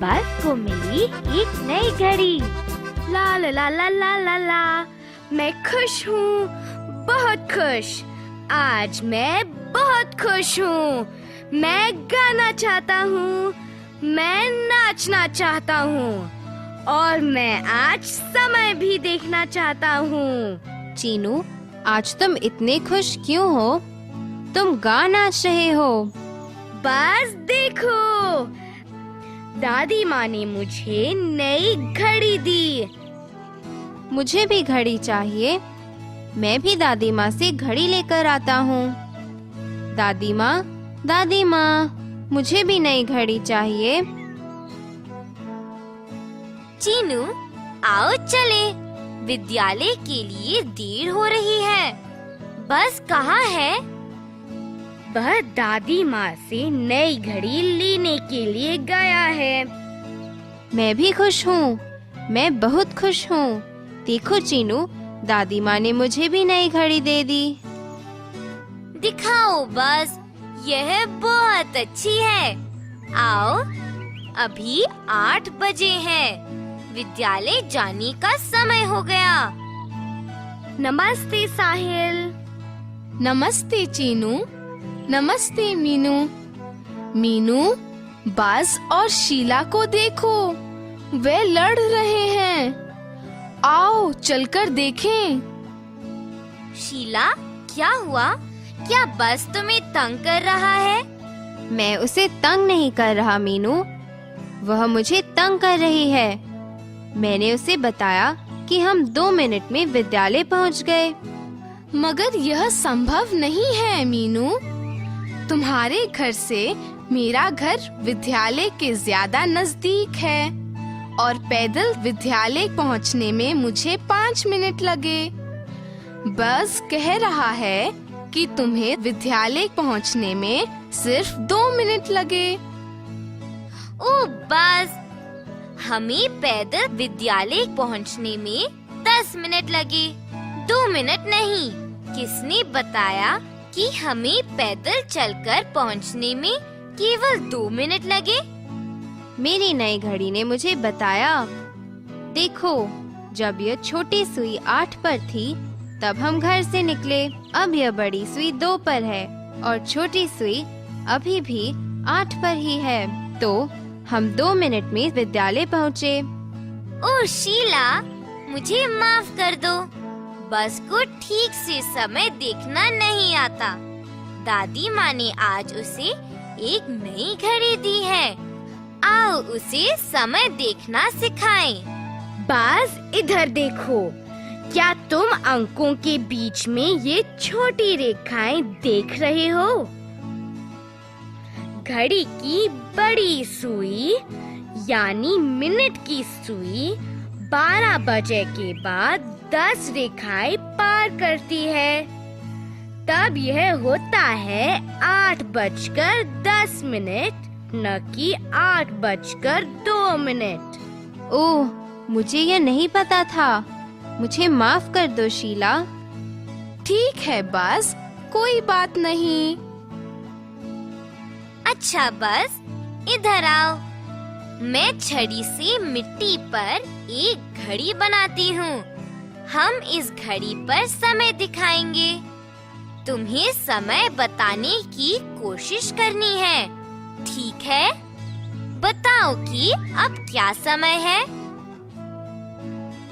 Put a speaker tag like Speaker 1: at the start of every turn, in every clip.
Speaker 1: बस को मिली एक नई घड़ी। ला ला ला ला ला ला ला, मैं खुश हूँ, बहुत खुश। आज मैं बहुत खुश हूँ। मैं गाना चाहता हूँ, मैं नाचना चाहता हूँ और मैं आज समय भी देखना चाहता हूँ।
Speaker 2: चीनू, आज तुम इतने खुश क्यों हो? तुम गा नाच रहे हो।
Speaker 1: बस देखो, दादी माँ ने मुझे नई घड़ी दी।
Speaker 2: मुझे भी घड़ी चाहिए। मैं भी दादी माँ से घड़ी लेकर आता हूँ। दादी माँ, मुझे भी नई घड़ी चाहिए।
Speaker 1: चीनू, आओ चले, विद्यालय के लिए देर हो रही है। बस कहाँ है? वह दादी माँ से नई घड़ी लेने के लिए गया है।
Speaker 2: मैं भी खुश हूँ, मैं बहुत खुश हूँ। देखो चीनू, दादी माँ ने मुझे भी नई घड़ी दे दी।
Speaker 1: दिखाओ बस, यह बहुत अच्छी है। आओ, अभी 8 बजे हैं। विद्यालय जाने का समय हो गया। नमस्ते साहिल।
Speaker 3: नमस्ते चीनू। नमस्ते मीनू। मीनू, बाज और शीला को देखो, वे लड़ रहे हैं। आओ चलकर देखें।
Speaker 1: शीला, क्या हुआ? क्या बस तुम्हें तंग कर रहा है?
Speaker 2: मैं उसे तंग नहीं कर रहा मीनू, वह मुझे तंग कर रही है। मैंने उसे बताया कि हम 2 मिनट में विद्यालय पहुंच गए।
Speaker 3: मगर यह संभव नहीं है मीनू। तुम्हारे घर से मेरा घर विद्यालय के ज्यादा नजदीक है और पैदल विद्यालय पहुंचने में मुझे 5 मिनट लगे। बस कह रहा है कि तुम्हें विद्यालय पहुंचने में सिर्फ 2 मिनट लगे।
Speaker 1: ओ बस, हमें पैदल विद्यालय पहुंचने में 10 मिनट लगे, 2 मिनट नहीं। किसने बताया कि हमें पैदल चलकर पहुंचने में केवल 2 मिनट लगे?
Speaker 2: मेरी नई घड़ी ने मुझे बताया। देखो, जब यह छोटी सुई 8 पर थी, तब हम घर से निकले। अब यह बड़ी सुई 2 पर है और छोटी सुई अभी भी 8 पर ही है। तो हम 2 मिनट में विद्यालय पहुँचे।
Speaker 1: ओ शीला, मुझे माफ कर दो। बस को ठीक से समय देखना नहीं आता। दादी माँ ने आज उसे एक नई घड़ी दी है। आओ उसे समय देखना सिखाएं। बाज, इधर देखो, क्या तुम अंकों के बीच में ये छोटी रेखाएं देख रहे हो? घड़ी की बड़ी सुई यानी मिनट की सुई 12 बजे के बाद 10 रेखाएं पार करती है। तब यह होता है 8:10, न कि 8:02।
Speaker 2: ओह, मुझे यह नहीं पता था। मुझे माफ कर दो शीला।
Speaker 3: ठीक है बाज, कोई बात नहीं।
Speaker 1: अच्छा बस, इधर आओ। मैं छड़ी से मिट्टी पर एक घड़ी बनाती हूँ। हम इस घड़ी पर समय दिखाएंगे। तुम्हें समय बताने की कोशिश करनी है, ठीक है? बताओ कि अब क्या समय है?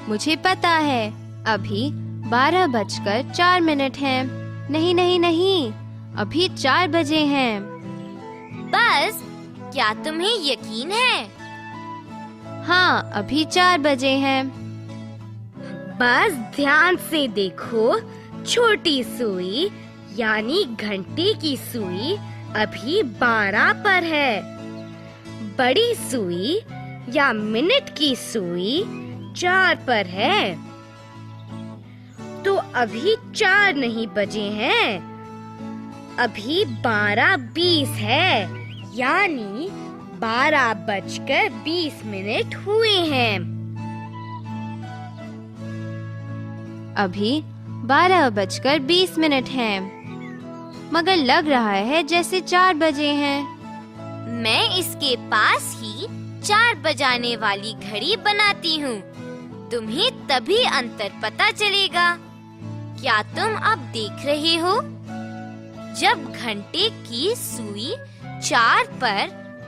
Speaker 2: मुझे पता है, अभी 12:04 है। नहीं नहीं नहीं, अभी 4 बजे हैं।
Speaker 1: बस, क्या तुम्हें यकीन है?
Speaker 2: हाँ, अभी 4 बजे हैं।
Speaker 1: बस ध्यान से देखो, छोटी सुई यानी घंटे की सुई अभी 12 पर है। बड़ी सुई या मिनट की सुई 4 पर है। तो अभी 4 नहीं बजे हैं, अभी 12:20 है, यानी 12:20 हुए हैं।
Speaker 2: अभी 12:20 हैं, मगर लग रहा है जैसे 4 बजे हैं।
Speaker 1: मैं इसके पास ही 4 बजाने वाली घड़ी बनाती हूँ। तुम्हें तभी अंतर पता चलेगा। क्या तुम अब देख रहे हो? जब घंटे की सुई 4 पर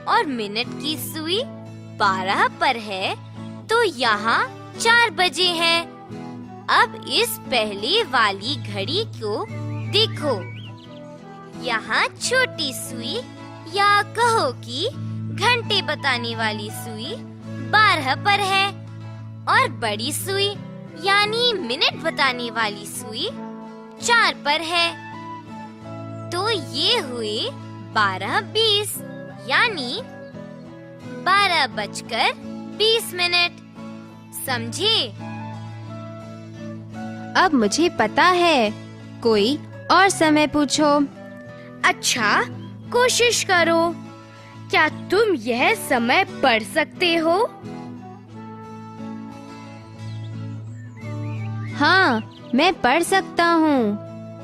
Speaker 1: और मिनट की सुई 12 पर है, तो यहाँ 4 बजे हैं। अब इस पहले वाली घड़ी को देखो। यहाँ छोटी सुई या कहो कि घंटे बताने वाली सुई 12 पर है और बड़ी सुई यानी मिनट बताने वाली सुई 4 पर है। तो ये हुए 12:20 यानी 12:20 समझे?
Speaker 2: अब मुझे पता है। कोई और समय पूछो।
Speaker 4: अच्छा, कोशिश करो। क्या तुम यह समय पढ़ सकते हो?
Speaker 2: हाँ, मैं पढ़ सकता हूँ।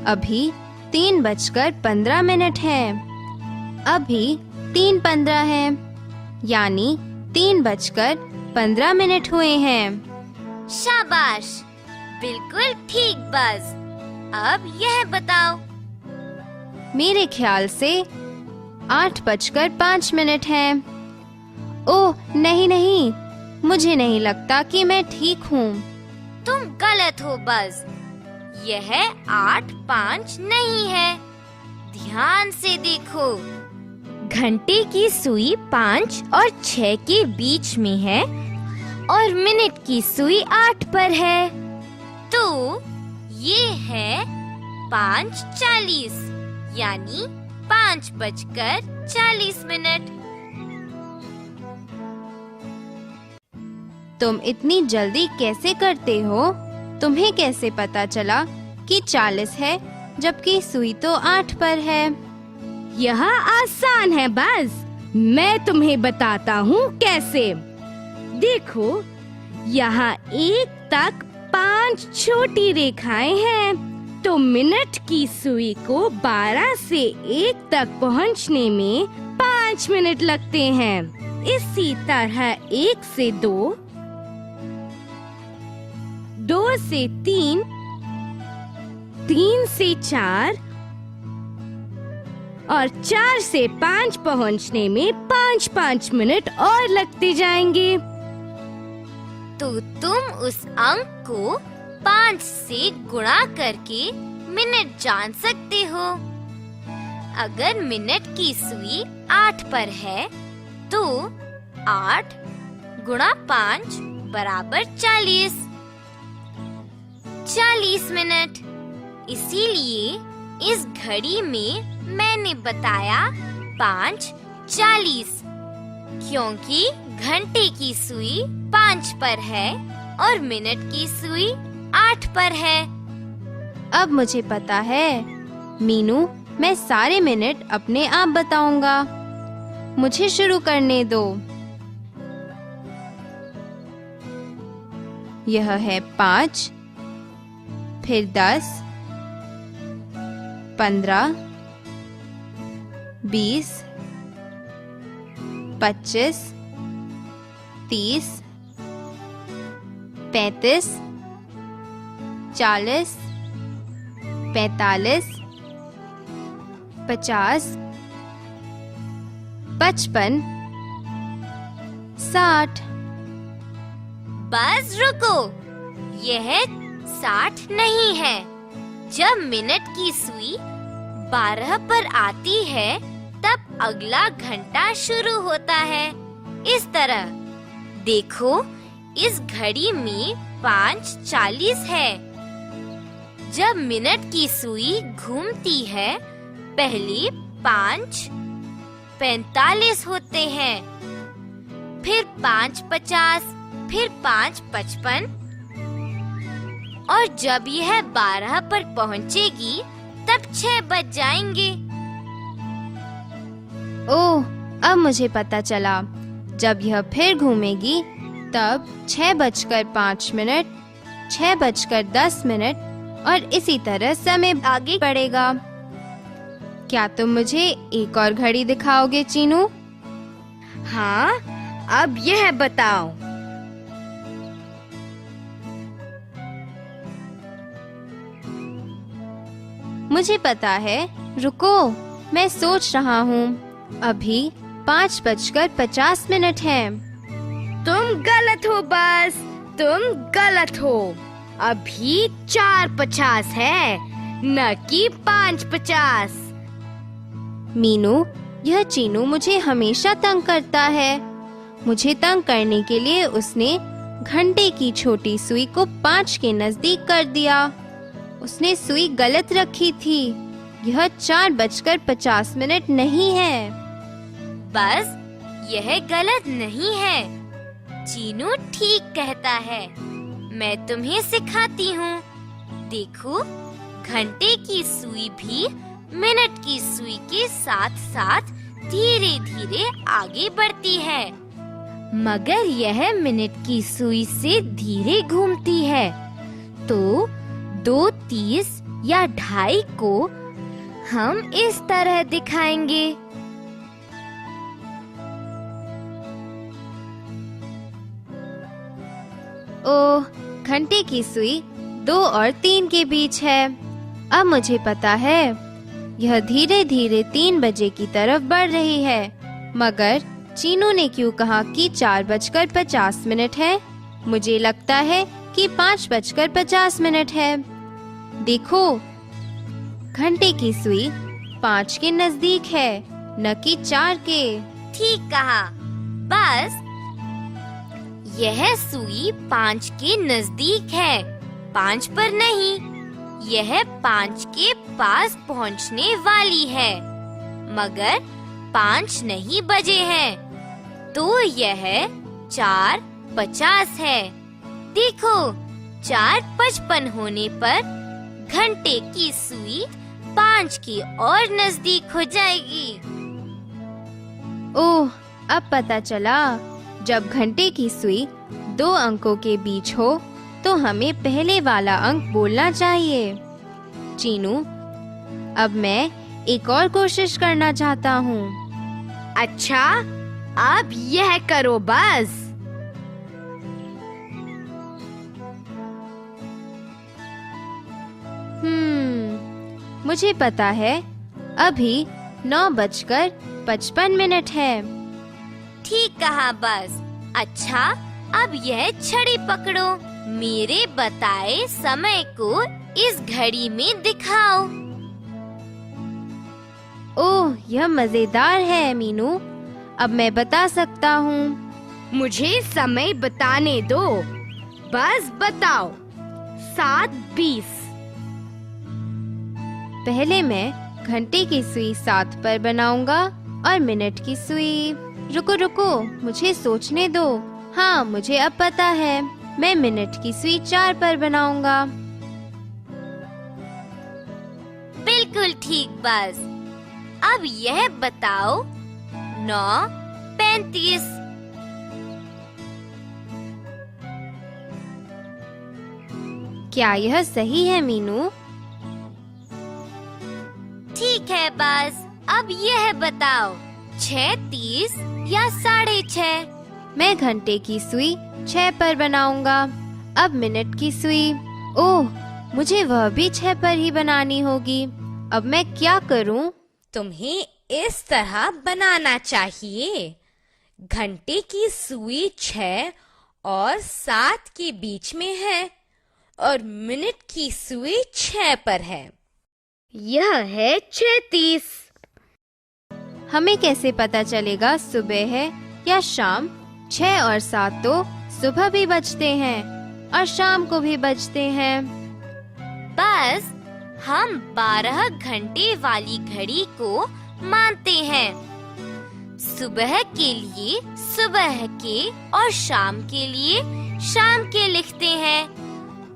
Speaker 2: अभी 3:15 है। अभी 3:15 है, यानी 3:15 हुए हैं।
Speaker 1: शाबाश, बिल्कुल ठीक बस। अब यह बताओ।
Speaker 2: मेरे ख्याल से 8:05 है। ओह नहीं, मुझे नहीं लगता कि मैं ठीक हूँ।
Speaker 1: तुम गलत हो बस। यह 8:05 नहीं है। ध्यान से देखो। घंटे की सुई 5 और 6 के बीच में है और मिनट की सुई 8 पर है। तो ये है 5:40 यानी 5:40।
Speaker 2: तुम इतनी जल्दी कैसे करते हो? तुम्हें कैसे पता चला कि 40 है जबकि सुई तो 8 पर है?
Speaker 4: यह आसान है बस। मैं तुम्हें बताता हूँ कैसे। देखो, यहाँ 1 तक 5 छोटी रेखाएं हैं, तो मिनट की सुई को 12 से 1 तक पहुँचने में 5 मिनट लगते हैं। इसी तरह 1 से 2, 2 से 3, 3 से 4 और 4 से 5 पहुंचने में 5-5 मिनट और लगते जाएंगे।
Speaker 1: तो तुम उस अंक को 5 से गुणा करके मिनट जान सकते हो। अगर मिनट की सुई 8 पर है, तो 8 गुणा 5 बराबर 40 मिनट। इसीलिए इस घड़ी में मैंने बताया 5:40, क्योंकि घंटे की सुई 5 पर है और मिनट की सुई 8 पर है।
Speaker 2: अब मुझे पता है। मीनू, मैं सारे मिनट अपने आप बताऊंगा। मुझे शुरू करने दो। यह है 5, फिर 10, 15, 20, 25, 30, 35, 40, 45, 50, 55, 60।
Speaker 1: बस रुको, यह 60 नहीं है। जब मिनट की सुई 12 पर आती है, तब अगला घंटा शुरू होता है। इस तरह देखो, इस घड़ी में 5:40 है। जब मिनट की सुई घूमती है, पहले 5:45 होते हैं, फिर 5:50, फिर 5:55 और जब यह 12 पर पहुंचेगी तब 6 बज जाएंगे।
Speaker 2: ओह, अब मुझे पता चला। जब यह फिर घूमेगी तब 6:05, 6:10 और इसी तरह समय आगे बढ़ेगा। क्या तुम मुझे एक और घड़ी दिखाओगे चीनू?
Speaker 4: हाँ, अब यह बताओ,
Speaker 2: मुझे पता है, रुको, मैं सोच रहा हूँ। अभी 5:50 हैं।
Speaker 4: तुम गलत हो बस, तुम गलत हो। अभी 4:50 है, न कि 5:50।
Speaker 2: मीनू, यह चीनू मुझे हमेशा तंग करता है। मुझे तंग करने के लिए उसने घंटे की छोटी सुई को 5 के नजदीक कर दिया। उसने सुई गलत रखी थी। यह 4:50 नहीं है।
Speaker 1: बस यह गलत नहीं है। चीनू ठीक कहता है। मैं तुम्हें सिखाती हूँ। देखो, घंटे की सुई भी मिनट की सुई के साथ साथ धीरे धीरे आगे बढ़ती है, मगर यह मिनट की सुई से धीरे घूमती है। तो 2:30 या 2:30 को हम इस तरह दिखाएंगे।
Speaker 2: ओह, घंटे की सुई 2 और 3 के बीच है। अब मुझे पता है, यह धीरे धीरे 3 बजे की तरफ बढ़ रही है। मगर चीनू ने क्यों कहा कि 4:50 है? मुझे लगता है कि 5:50 है। देखो, घंटे की सुई 5 के नजदीक है, न कि 4 के।
Speaker 1: ठीक कहा। बस यह सुई 5 के नजदीक है, 5 पर नहीं। यह 5 के पास पहुंचने वाली है, मगर 5 नहीं बजे हैं। तो यह 4:50 है। देखो, 4:55 होने पर घंटे की सुई 5 के और नजदीक हो जाएगी।
Speaker 2: ओह, अब पता चला। जब घंटे की सुई 2 अंकों के बीच हो तो हमें पहले वाला अंक बोलना चाहिए। चीनू, अब मैं एक और कोशिश करना चाहता हूँ।
Speaker 4: अच्छा, अब यह करो बस।
Speaker 2: मुझे पता है, अभी 9:55 है।
Speaker 1: ठीक कहा। बस अच्छा, अब यह छड़ी पकड़ो। मेरे बताए समय को इस घड़ी में दिखाओ।
Speaker 2: ओह, यह मजेदार है मीनू। अब मैं बता सकता हूँ।
Speaker 4: मुझे समय बताने दो। बस बताओ। 7:20।
Speaker 2: पहले मैं घंटे की सुई 7 पर बनाऊंगा और मिनट की सुई। रुको रुको, मुझे सोचने दो। हाँ, मुझे अब पता है। मैं मिनट की सुई 4 पर बनाऊंगा।
Speaker 1: बिल्कुल ठीक। बस अब यह बताओ। 9:35।
Speaker 2: क्या यह सही है मीनू?
Speaker 1: ठीक है। बस अब यह बताओ। 6:30 या 6:30?
Speaker 2: मैं घंटे की सुई 6 पर बनाऊंगा। अब मिनट की सुई। ओह, मुझे वह भी 6 पर ही बनानी होगी। अब मैं क्या करूं?
Speaker 5: तुम्हें इस तरह बनाना चाहिए। घंटे की सुई 6 और 7 के बीच में है और मिनट की सुई 6 पर है।
Speaker 4: यह है 6:30।
Speaker 2: हमें कैसे पता चलेगा सुबह है या शाम? 6 और 7 तो सुबह भी बजते हैं और शाम को भी बजते हैं।
Speaker 1: बस हम 12 घंटे वाली घड़ी को मानते हैं। सुबह के लिए सुबह के और शाम के लिए शाम के लिखते हैं।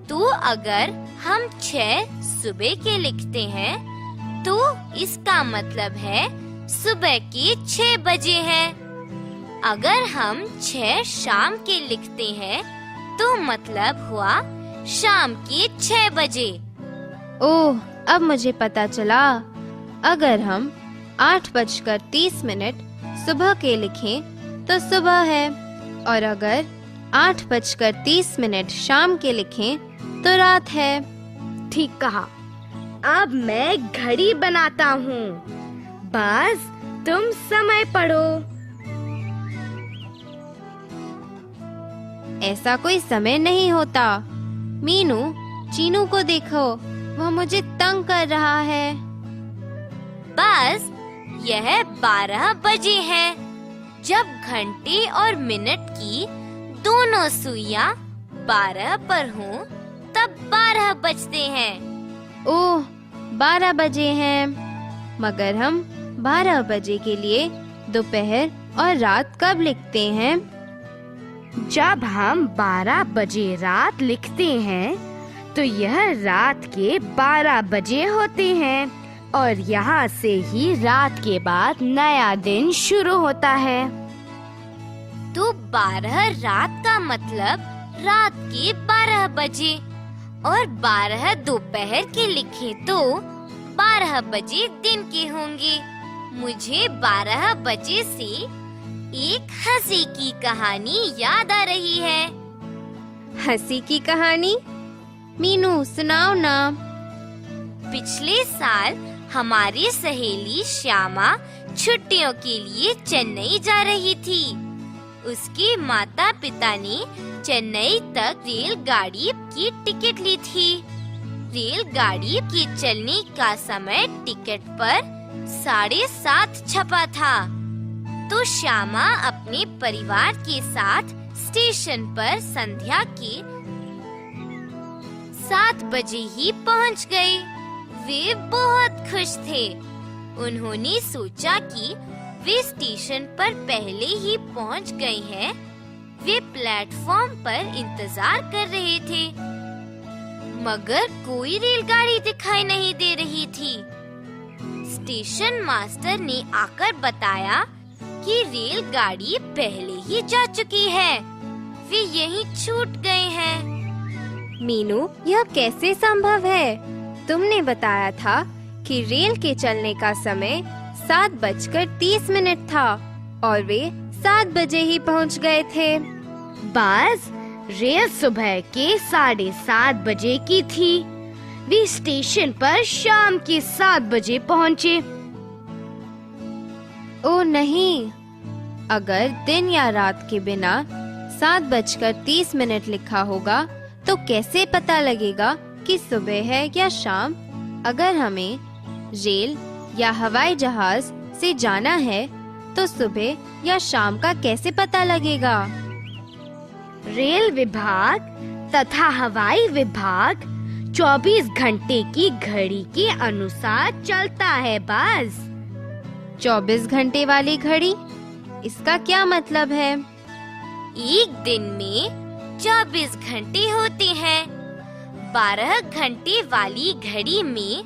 Speaker 1: तो अगर हम 6 सुबह के लिखते हैं तो इसका मतलब है सुबह के 6 बजे हैं। अगर हम 6 शाम के लिखते हैं तो मतलब हुआ शाम के 6 बजे।
Speaker 2: ओह, अब मुझे पता चला। अगर हम 8:30 सुबह के लिखें तो सुबह है। और अगर 8:30 शाम के लिखें तो रात है।
Speaker 4: ठीक कहा। अब मैं घड़ी बनाता हूँ। बस तुम समय पढ़ो।
Speaker 2: ऐसा कोई समय नहीं होता। मीनू, चीनू को देखो, वह मुझे तंग कर रहा है।
Speaker 1: बस यह 12 बजे हैं। जब घंटे और मिनट की दोनों सुइयां 12 पर हों, तब 12 बजते हैं।
Speaker 2: ओह, 12 बजे हैं। मगर हम 12 बजे के लिए दोपहर और रात कब लिखते हैं?
Speaker 4: जब हम 12 बजे रात लिखते हैं तो यह रात के 12 बजे होते हैं और यहाँ से ही रात के बाद नया दिन शुरू होता है।
Speaker 1: तो 12 रात का मतलब रात के 12 बजे और 12 दोपहर के लिखे तो 12 बजे दिन के होंगे। मुझे 12 बजे से एक हंसी की कहानी याद आ रही है।
Speaker 2: हंसी की कहानी? मीनू, सुनाओ ना।
Speaker 1: पिछले साल हमारी सहेली श्यामा छुट्टियों के लिए चेन्नई जा रही थी। उसके माता पिता ने चेन्नई तक रेलगाड़ी की टिकट ली थी। रेलगाड़ी के चलने का समय टिकट पर 7:30 छपा था। तो श्यामा अपने परिवार के साथ स्टेशन पर संध्या के 7 बजे ही पहुंच गए। वे बहुत खुश थे। उन्होंने सोचा कि वे स्टेशन पर पहले ही पहुंच गए हैं। वे प्लेटफॉर्म पर इंतजार कर रहे थे, मगर कोई रेलगाड़ी दिखाई नहीं दे रही थी। स्टेशन मास्टर ने आकर बताया कि रेलगाड़ी पहले ही जा चुकी है। वे यहीं छूट गए हैं।
Speaker 2: मीनू, यह कैसे संभव है? तुमने बताया था कि रेल के चलने का समय 7:30 था और वे 7 बजे ही पहुंच गए थे।
Speaker 4: बस रेल सुबह के 7:30 बजे की थी। वे स्टेशन पर शाम के 7 बजे पहुंचे।
Speaker 2: ओ नहीं, अगर दिन या रात के बिना 7:30 लिखा होगा तो कैसे पता लगेगा कि सुबह है या शाम? अगर हमें रेल या हवाई जहाज से जाना है तो सुबह या शाम का कैसे पता लगेगा?
Speaker 4: रेल विभाग तथा हवाई विभाग 24 घंटे की घड़ी के अनुसार चलता है। बस
Speaker 2: 24 घंटे वाली घड़ी? इसका क्या मतलब है?
Speaker 1: एक दिन में 24 घंटे होते हैं। 12 घंटे वाली घड़ी में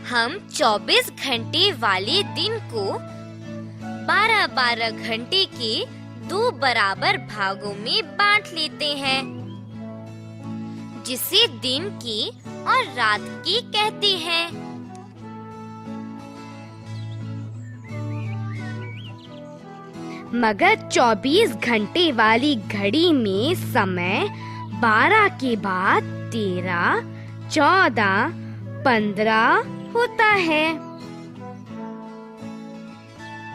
Speaker 1: हम 24 घंटे वाले दिन को 12-12 घंटे के 2 बराबर भागों में बांट लेते हैं, जिसे दिन के और रात के कहते हैं।
Speaker 4: मगर 24 घंटे वाली घड़ी में समय 12 के बाद 13, 14, 15 होता है।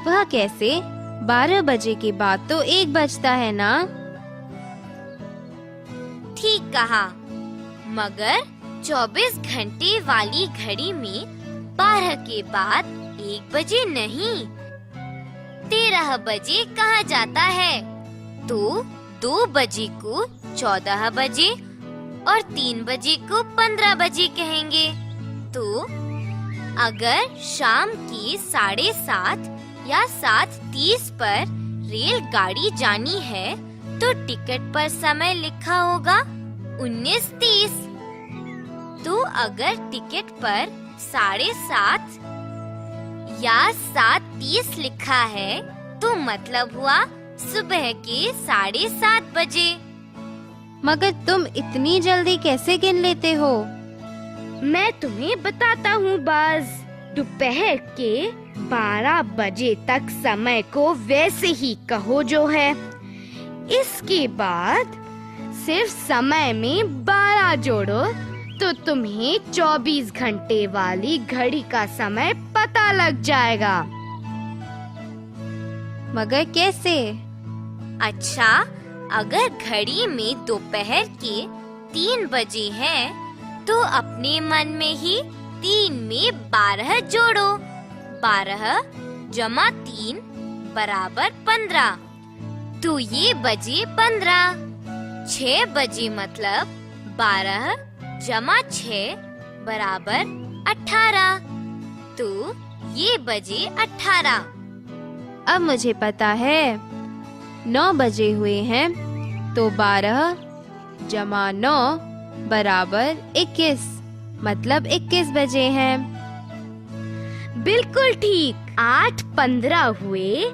Speaker 2: वह कैसे? 12 बजे के बाद तो 1 बजता है ना?
Speaker 1: ठीक कहा, मगर 24 घंटे वाली घड़ी में 12 के बाद 1 बजे नहीं, 13 बजे कहा जाता है। तो 2 बजे को 14 बजे और 3 बजे को 15 बजे कहेंगे। तो अगर शाम के 7:30 या 7:30 पर रेलगाड़ी जानी है तो टिकट पर समय लिखा होगा 19:30। तो अगर टिकट पर 7:30 या 7:30 लिखा है तो मतलब हुआ सुबह के 7:30 बजे।
Speaker 2: मगर तुम इतनी जल्दी कैसे गिन लेते हो?
Speaker 4: मैं तुम्हें बताता हूँ। बस दोपहर के 12 बजे तक समय को वैसे ही कहो जो है। इसके बाद सिर्फ समय में 12 जोड़ो तो तुम्हें 24 घंटे वाली घड़ी का समय पता लग जाएगा।
Speaker 2: मगर कैसे?
Speaker 1: अच्छा, अगर घड़ी में दोपहर के 3 बजे हैं, तो अपने मन में ही 3 में 12 जोड़ो। 12 जमा 3 बराबर 15, तो ये बजे 15। 6 बजे मतलब 12 जमा 6 बराबर 18, तो ये बजे 18।
Speaker 2: अब मुझे पता है 9 बजे हुए हैं, तो 12 जमा 9 बराबर 21, मतलब 21 बजे हैं।
Speaker 4: बिल्कुल ठीक। 8 15 हुए,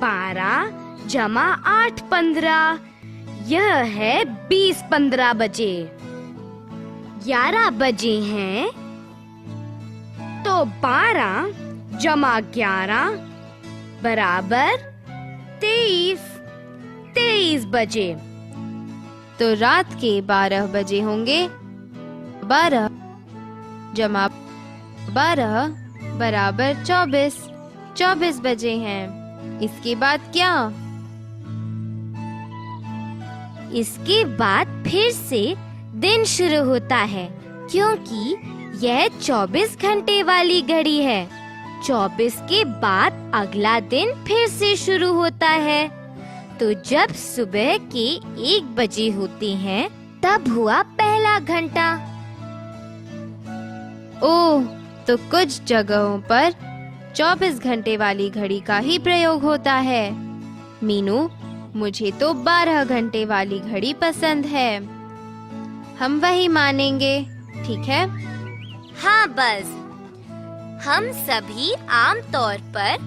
Speaker 4: 12 जमा 8 15, यह है 20 15 बजे। 11 बजे हैं, तो 12 जमा 11 बराबर 23 बजे।
Speaker 2: तो रात के 12 बजे होंगे। 12 जमा 12 बराबर 24 बजे हैं। इसके बाद क्या?
Speaker 1: इसके बाद फिर से दिन शुरू होता है, क्योंकि यह 24 घंटे वाली घड़ी है। 24 के बाद अगला दिन फिर से शुरू होता है। तो जब सुबह के 1 बजे होते हैं, तब हुआ पहला घंटा।
Speaker 2: ओह, तो कुछ जगहों पर 24 घंटे वाली घड़ी का ही प्रयोग होता है। मीनू, मुझे तो 12 घंटे वाली घड़ी पसंद है। हम वही मानेंगे, ठीक है?
Speaker 1: हाँ, बस हम सभी आम तौर पर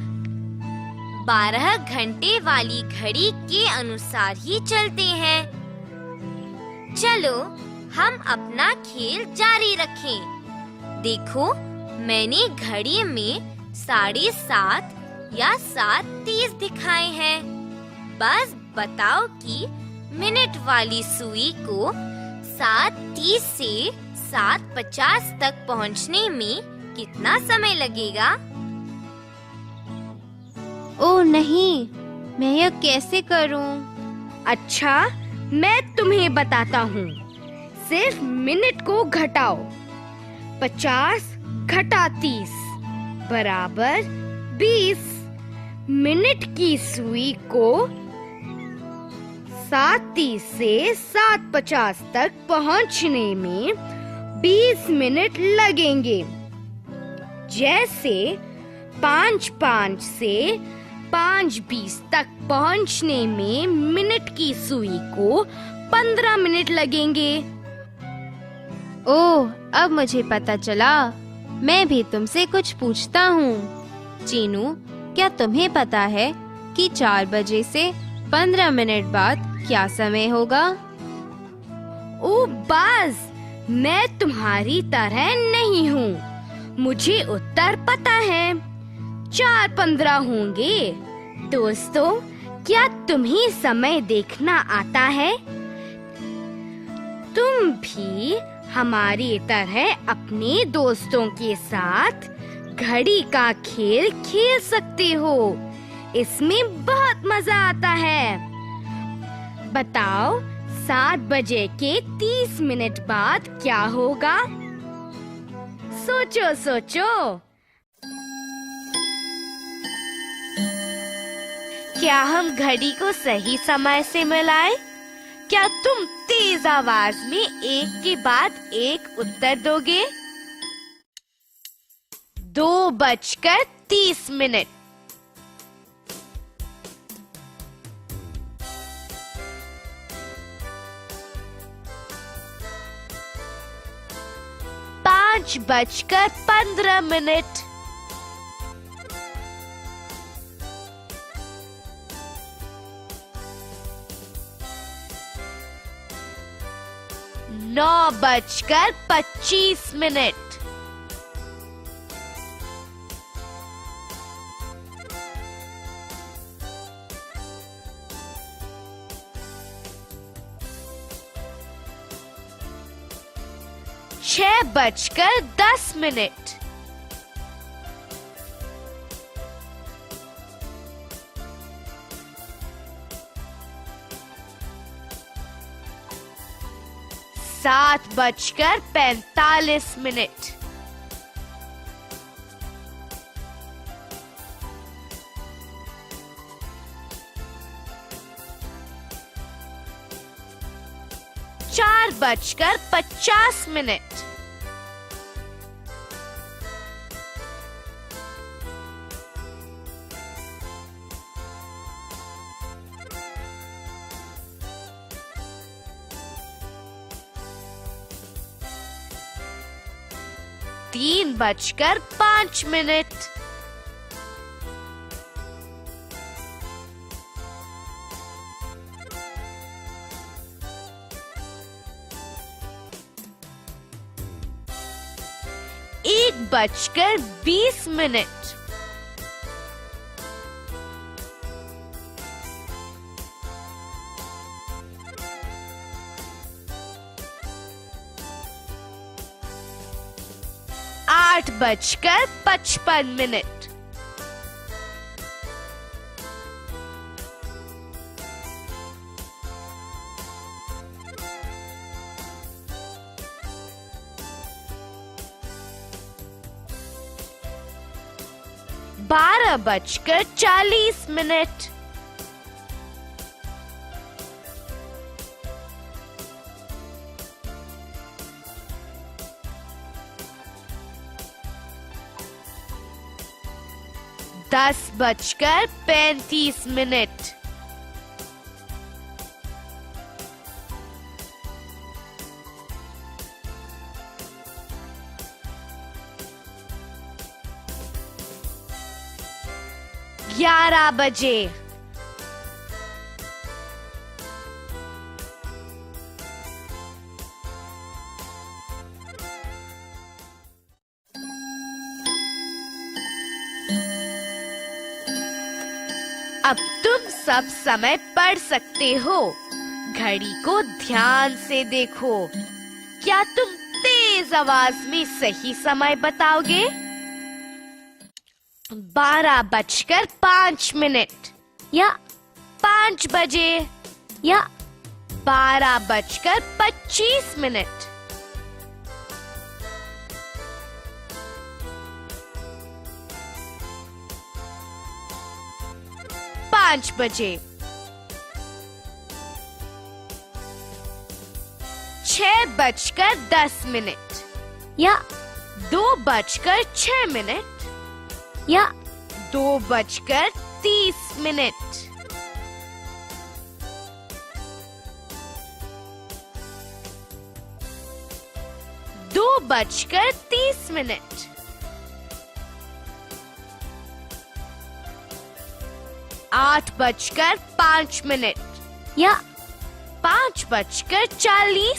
Speaker 1: 12 घंटे वाली घड़ी के अनुसार ही चलते हैं। चलो हम अपना खेल जारी रखें। देखो, मैंने घड़ी में 7:30 या 7:30 दिखाए हैं। बस बताओ कि मिनट वाली सुई को 7:30 से 7:50 तक पहुंचने में कितना समय लगेगा?
Speaker 2: ओह नहीं, मैं यह कैसे करूं?
Speaker 4: अच्छा, मैं तुम्हें बताता हूँ। सिर्फ मिनट को घटाओ। 50 घटा 30 बराबर 20। मिनट की सुई को 7:30 से 7:50 तक पहुंचने में 20 मिनट लगेंगे। जैसे 5:05 से 5:20 तक पहुंचने में मिनट की सुई को 15 मिनट लगेंगे।
Speaker 2: ओह, अब मुझे पता चला। मैं भी तुमसे कुछ पूछता हूँ। चीनू, क्या तुम्हें पता है कि 4 बजे से 15 मिनट बाद क्या समय होगा?
Speaker 4: ओ बाज, मैं तुम्हारी तरह नहीं हूँ। मुझे उत्तर पता है। 4:15 होंगे। दोस्तों, क्या तुम्हें समय देखना आता है? तुम भी हमारी तरह अपने दोस्तों के साथ घड़ी का खेल खेल सकते हो। इसमें बहुत मजा आता है। बताओ, 7 बजे के 30 मिनट बाद क्या होगा? सोचो सोचो। क्या हम घड़ी को सही समय से मिलाएं? क्या तुम तेज आवाज में एक के बाद एक उत्तर दोगे? 2:30 5:15 9:25
Speaker 2: 6:10 7:45 4:50 3:05 1:20 8:55 12:40 10:35 11 बजे अब तुम सब समय पढ़ सकते हो। घड़ी को ध्यान से देखो। क्या तुम तेज आवाज में सही समय बताओगे? 12:05 या 5 बजे या 12:25 5 बजे 6:10 या 2:06 या 2:30 2:30 8:05 या 5:40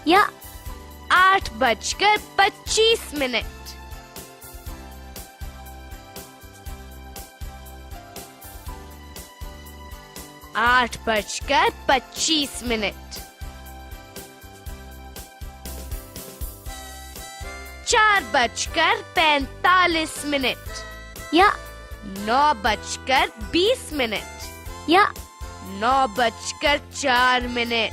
Speaker 2: या 8:25 8:25 4:45 या 9:20 या 9:04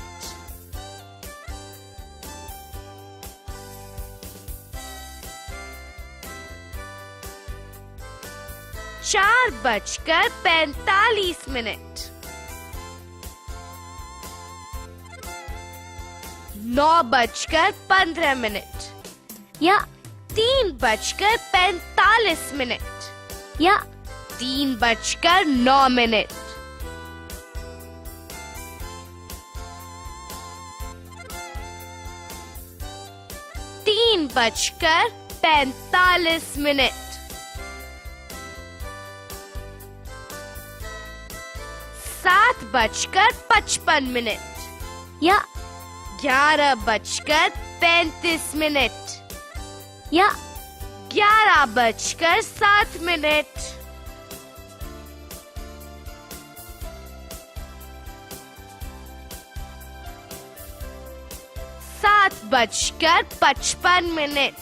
Speaker 2: 4:45 9:15 या 3:45 या 3:09 3:45 7:55 या 11:35 या 11:07 7:55
Speaker 3: 7:55।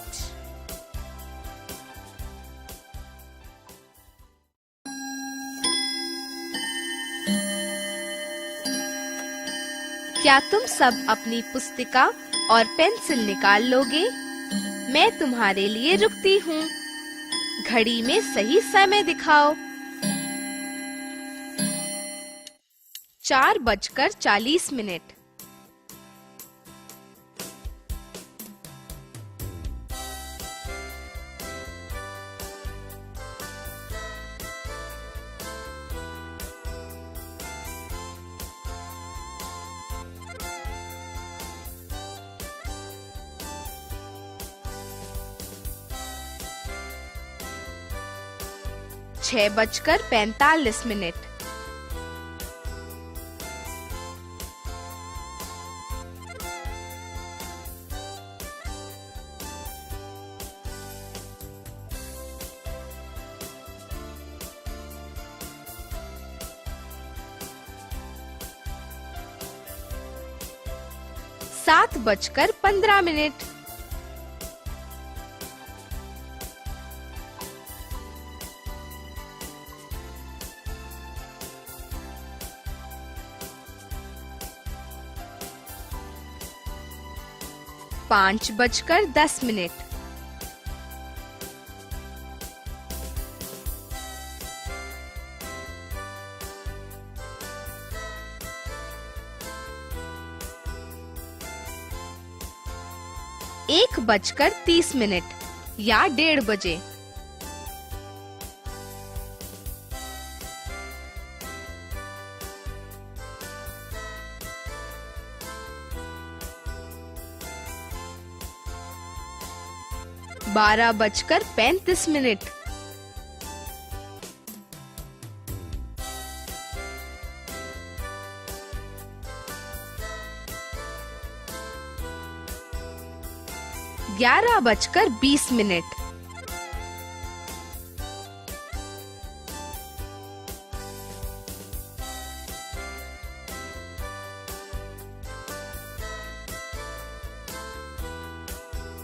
Speaker 3: क्या तुम सब अपनी पुस्तिका और पेंसिल निकाल लोगे? मैं तुम्हारे लिए रुकती हूँ। घड़ी में सही समय दिखाओ। 4:40। 6:45। 7:15। 5:10। 1:30 या 1:30 बजे। 12:35। 11:20।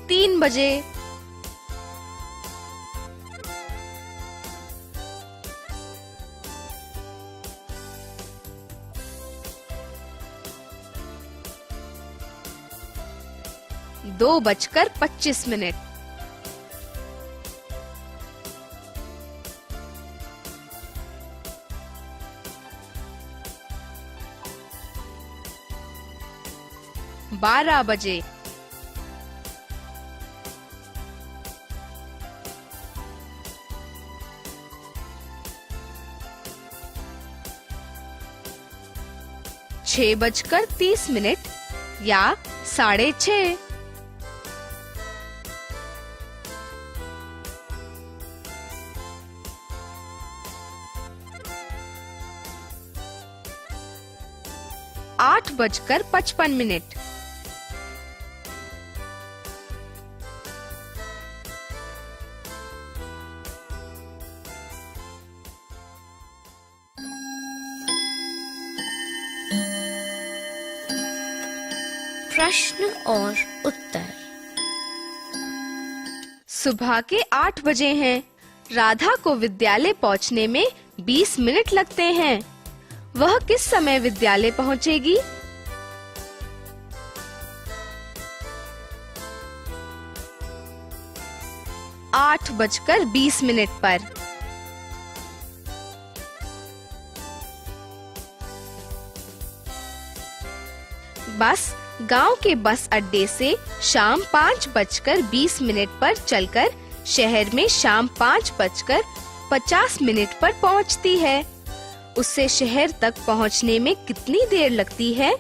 Speaker 3: 3 बजे। 2:25। 12 बजे। 6:30 या 6:30। 8:55।
Speaker 1: प्रश्न और उत्तर।
Speaker 3: सुबह के 8 बजे हैं। राधा को विद्यालय पहुंचने में 20 मिनट लगते हैं। वह किस समय विद्यालय पहुंचेगी? 8:20 पर। बस गांव के बस अड्डे से शाम 5:20 पर चलकर शहर में शाम 5:50 पर पहुंचती है। उससे शहर तक पहुंचने में कितनी देर लगती है?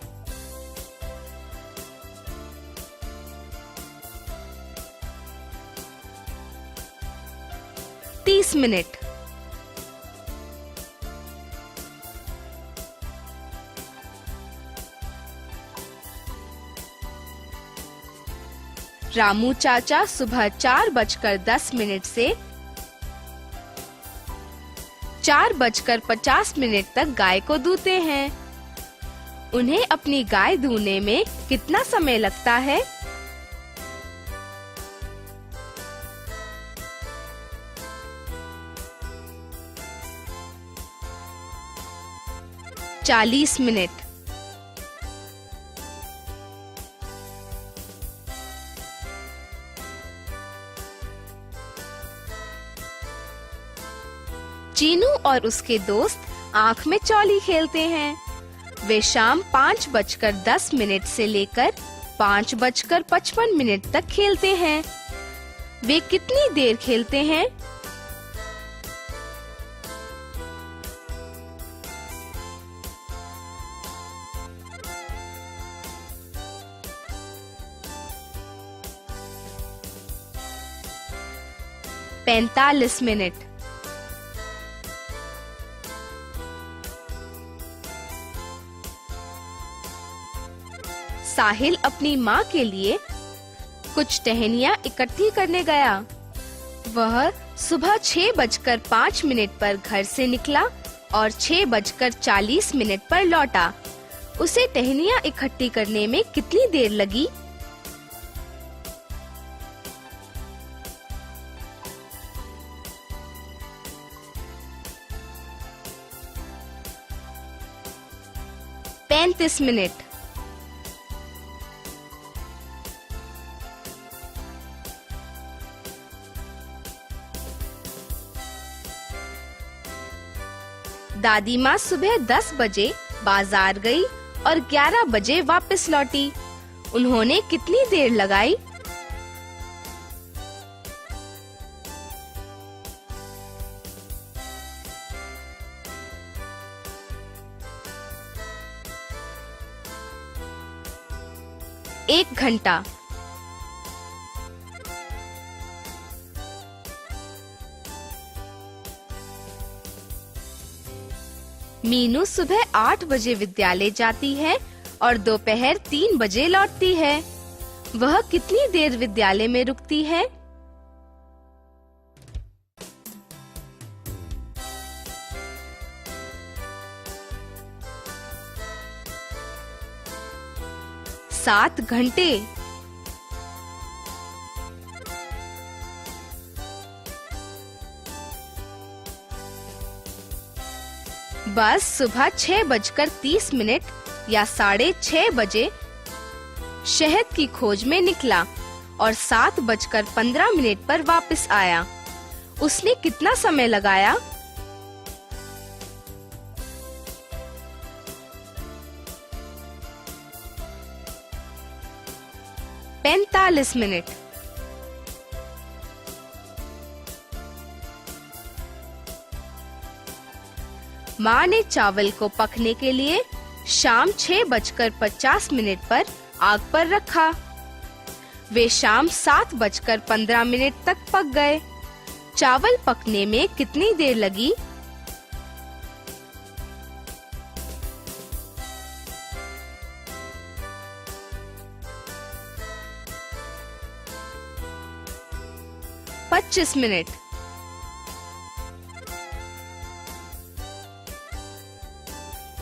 Speaker 3: 30 मिनट। रामू चाचा सुबह 4:10 से 4:50 तक गाय को दूते हैं। उन्हें अपनी गाय दूहने में कितना समय लगता है? 40 मिनट। चीनू और उसके दोस्त आंख में चौली खेलते हैं। वे शाम 5:10 से लेकर 5:55 तक खेलते हैं। वे कितनी देर खेलते हैं? पैंतालीस मिनट। साहिल अपनी माँ के लिए कुछ टहनियाँ इकट्ठी करने गया। वह सुबह 6:05 पर घर से निकला और 6:40 पर लौटा। उसे टहनियाँ इकट्ठी करने में कितनी देर लगी? पैंतीस मिनट। दादी माँ सुबह 10 बजे बाजार गई और 11 बजे वापस लौटी। उन्होंने कितनी देर लगाई? एक घंटा। मीनू सुबह 8 बजे विद्यालय जाती है और दोपहर 3 बजे लौटती है। वह कितनी देर विद्यालय में रुकती है? सात घंटे। बस सुबह 6:30 या 6:30 बजे शहद की खोज में निकला और 7:15 पर वापस आया। उसने कितना समय लगाया? पैंतालीस मिनट। माँ ने चावल को पकने के लिए शाम 6:50 पर आग पर रखा। वे शाम 7:15 तक पक गए। चावल पकने में कितनी देर लगी? पच्चीस मिनट।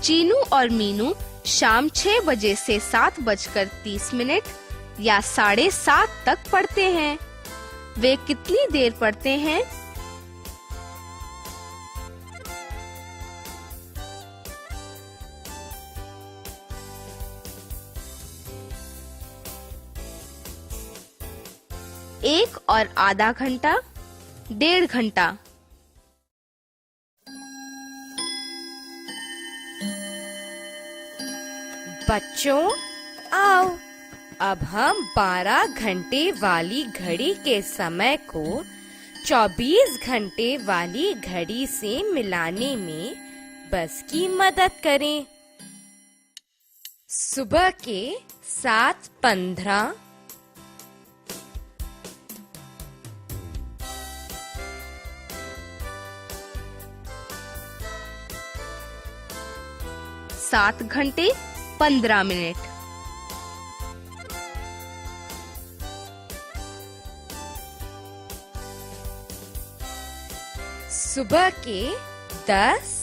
Speaker 3: चीनू और मीनू शाम 6 बजे से 7:30 या 7:30 तक पढ़ते हैं। वे कितनी देर पढ़ते हैं? एक और आधा घंटा, 1.5 घंटा।
Speaker 5: बच्चों आओ, अब हम 12 घंटे वाली घड़ी के समय को 24 घंटे वाली घड़ी से मिलाने में बस की मदद करें। सुबह के 7:15,
Speaker 3: सात घंटे 15 मिनट।
Speaker 5: सुबह के 10,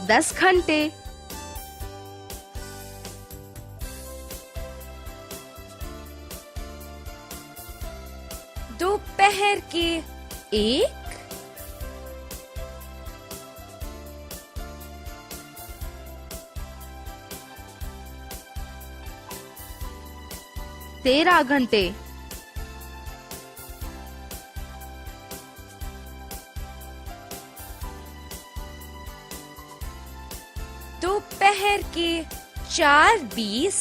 Speaker 3: 10 घंटे।
Speaker 5: दोपहर के 1,
Speaker 3: तेरह घंटे।
Speaker 5: दोपहर के 4:20,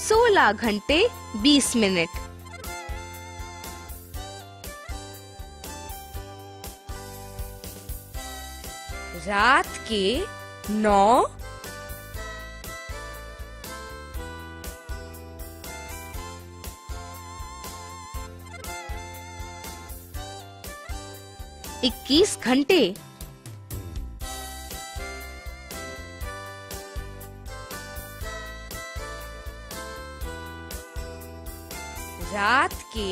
Speaker 3: 16 घंटे 20 मिनट।
Speaker 5: रात के 9,
Speaker 3: 21 घंटे।
Speaker 5: रात के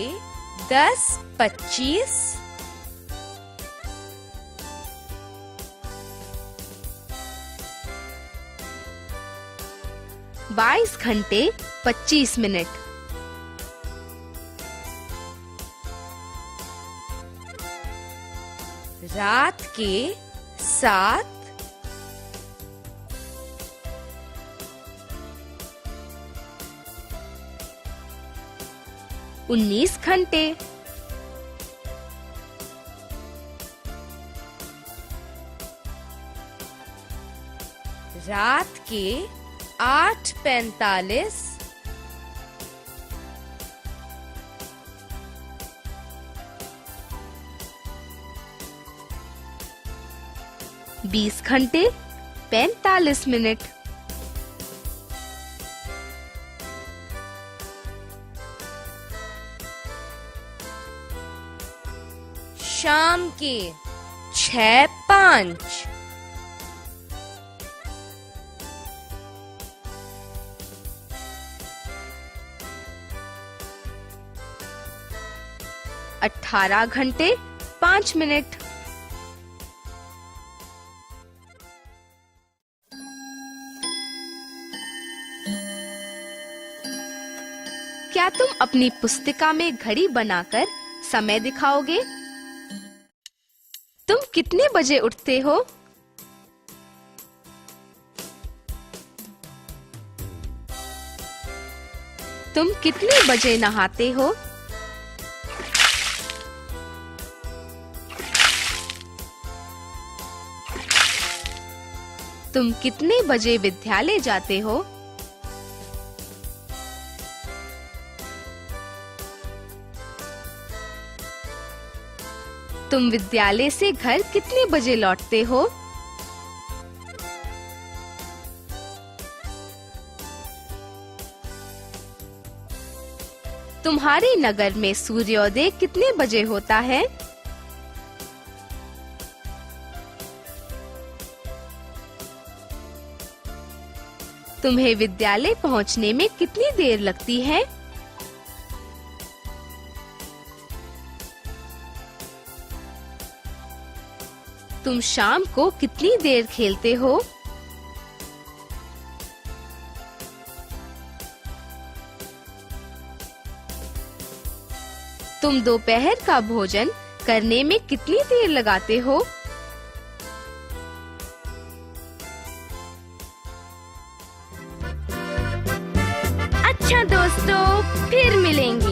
Speaker 5: 10:25,
Speaker 3: 22 घंटे 25 मिनट।
Speaker 5: रात के 7,
Speaker 3: 19 घंटे।
Speaker 5: रात के 8:45,
Speaker 3: 20 घंटे 45 मिनट।
Speaker 5: शाम के 6:05,
Speaker 3: 18 घंटे 5 मिनट। क्या तुम अपनी पुस्तिका में घड़ी बनाकर समय दिखाओगे? तुम कितने बजे उठते हो? तुम कितने बजे नहाते हो? तुम कितने बजे विद्यालय जाते हो? तुम विद्यालय से घर कितने बजे लौटते हो? तुम्हारे नगर में सूर्योदय कितने बजे होता है? तुम्हें विद्यालय पहुंचने में कितनी देर लगती है? तुम शाम को कितनी देर खेलते हो? तुम दोपहर का भोजन करने में कितनी देर लगाते हो?
Speaker 4: अच्छा दोस्तों, फिर मिलेंगे।